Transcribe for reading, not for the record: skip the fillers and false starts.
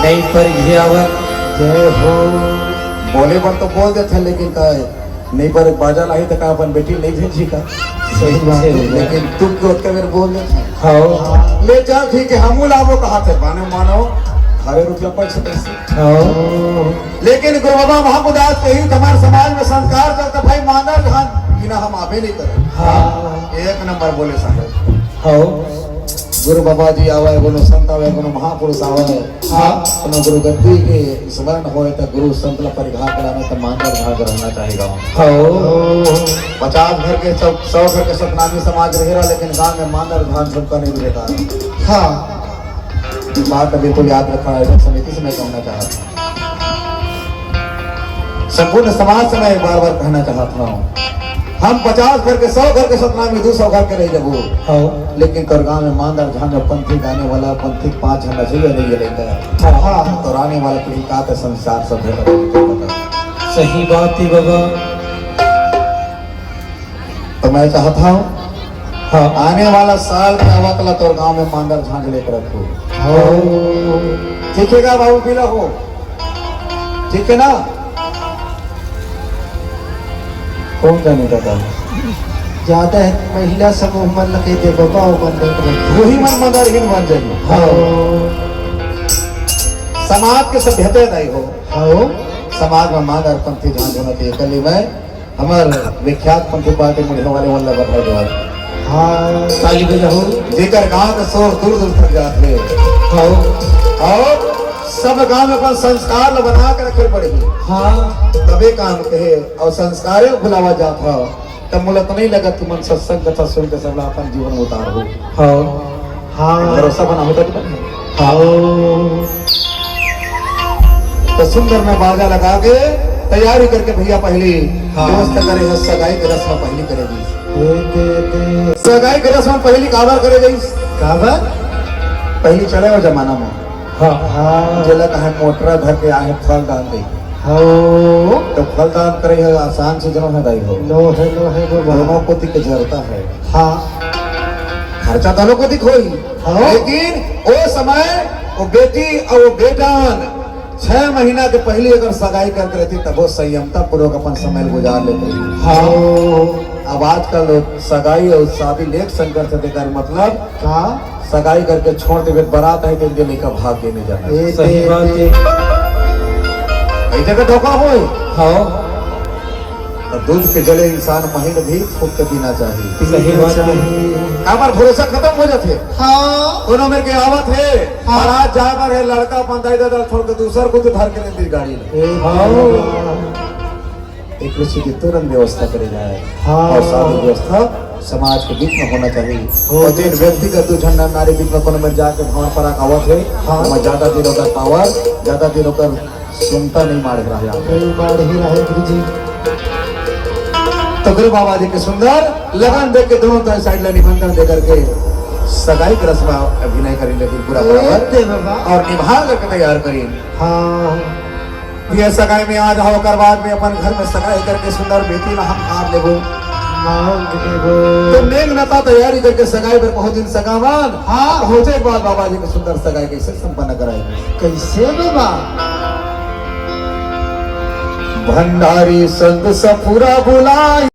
नहीं पर घियावत जय हो बोले पर तो बोल देते लेकिन का नहीं पर बाजा लाई तो का अपन बेटी नहीं भेजी का सही बात है लेकिन तुम क्यों के मेरे बोल देते हाँ ले जा ठीक है हम लाभो कहा थे मानो मानो हरे रुपया पैसे पैसे हाँ लेकिन गुरु बाबा महापुदास के ही हमारे समाज में संस्कार चलता भाई मानर धान बिना हम आवे नहीं करें हाँ एक नंबर बोले साहब हाँ गुरु बाबा जी आवे कोनो संत आवे कोनो महापुरुष आवे हाँ कोनो गुरु गद्दी के स्मरण होए तो गुरु संत ला परिघात कराने तो मानर भाग रहना चाहिए हाँ 50 घर के 100 घर के सतनामी समाज रह रहा लेकिन गांव में मानर धान सबका नहीं मिलेगा हाँ बात बिल्कुल याद रखा है समिति से मैं कहना चाहता संपूर्ण समाज से मैं बार बार कहना चाहता हूँ हम 50 घर के 100 घर के सतनामी 200 घर के रह जबू हाँ लेकिन करगांव में मानर झांग पंथी गाने वाला पंथी 5 झंडा चाहिए नहीं लेकर हाँ तो आने वाला पीढ़ी का तो संसार सब है सही बात है बाबा तो मैं चाहता हूँ हाँ आने वाला साल में अवकला तो गांव में मानर झांग लेकर रखो ठीक है का बाबू पीला हो ठीक है ना कौन जाने का था ज्यादा है महिला समूह मन लगे दे बाबा मन वही मन मदरहीन बन जाइए हाँ समाज के सभ्यता नहीं हो हाँ समाज में मानर पंथी झांझ होना चाहिए कल में हमारे विख्यात पंथी पार्टी मुड़े वाले वल्लभ भाई द्वारा हाँ ताली बजाओ जेकर गांव के शोर दूर दूर तक जाते हाँ और सब गांव में अपन संस्कार बना के रखे पड़ेगी हाँ तबे काम कहे और संस्कारे भुलावा जाता तब मुझे तो नहीं लगा तुम सत्संग कथा सुन के सब अपन जीवन उतार हो हाँ हाँ भरोसा बना होता नहीं हाँ तो सुंदर में बाजा लगा के तैयारी करके भैया पहली व्यवस्था करे है सगाई की रस्म पहली करेगी सगाई की रस्म पहली काबर करेगी काबर पहली चले हो जमाना में हाँ हाँ जिला कहा मोटरा धर के आए फल दान दे हाँ तो फल दान करे है आसान से जनो है दाई हो लो है दोनों को दिख जरता है हाँ खर्चा दोनों को दिख होई हाँ। लेकिन वो समय वो बेटी और वो बेटान 6 महीना के पहले अगर सगाई करके रहती तब वो संयमता पूर्वक अपन समय गुजार लेते हाँ अब आजकल सगाई और शादी लेख संकर से देकर मतलब का सगाई करके छोड़ देवे बारात है तो इनके लेकर भाग देने जाना सही बात है कई जगह धोखा हो हाँ तो दूध के जले इंसान महीन भी फूक के पीना चाहिए सही बात है हमार भरोसा खत्म हो जाते हाँ दोनों मेरे के आवत है हाँ। और आज जाकर है लड़का पंदाई दादा छोड़ के दूसर को तो धर के नहीं दी गाड़ी में हाँ एक रुचि की तुरंत व्यवस्था करे जाए हाँ। और शादी व्यवस्था समाज के बीच में होना चाहिए और जिन व्यक्तिगत दो झंडा नारी बीच में कोनो में जाके भवन पर आवत है हम ज्यादा दिन होकर पावर ज्यादा दिन होकर सुनता नहीं मार रहा है कई बार ही रहे गुरुजी तो गुरु बाबा जी के सुंदर लगन देख के दोनों तरफ साइड लाइन निबंधन दे करके सगाई की रस्म अभिनय करेंगे पूरा बराबर और निभा करके तैयार करें हाँ ये सगाई में आ जाओ कर बाद में अपन घर में सगाई करके सुंदर बेटी हम हार लेगो तो नेक नता तैयारी करके सगाई पर बहुत दिन सगावान हाँ हो जाए बाद बाबा जी के सुंदर सगाई कैसे संपन्न कराएंगे कैसे बाबा भंडारी संत सपूरा बुलाए